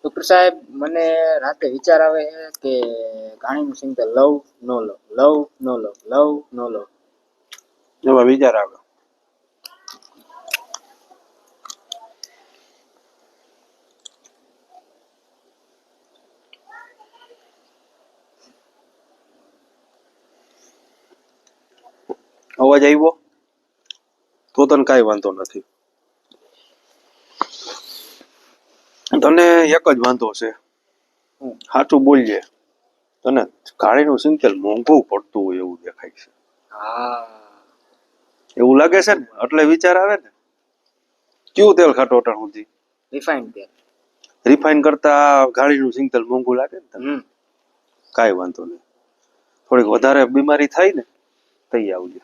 Doctor સાહેબ, મને રાતે વિચાર આવે કે ઘાણીનું સિંગલ લવ નો લવ, લવ નો લવ, લવ નો લવ. એવા વિચાર આવે. અવાજ આવ્યો તો તને કાંઈ વાંધો નથી. તને એક જ વાંધો છે, સાચું બોલજે. તને ગાડીનું સિંગલ મોંઘું પડતું હોય એવું દેખાય છે. હા, એવું લાગે છે ને, એટલે વિચાર આવે ને. કયું તેલ ખાટો અટાણ સુધી? રિફાઇન્ડ તેલ. રિફાઇન કરતા ગાડીનું સિંગલ મોંઘું લાગે ને તને? કાંઈ વાંધો નહીં. થોડીક વધારે બીમારી થાય ને તઈ આવજે.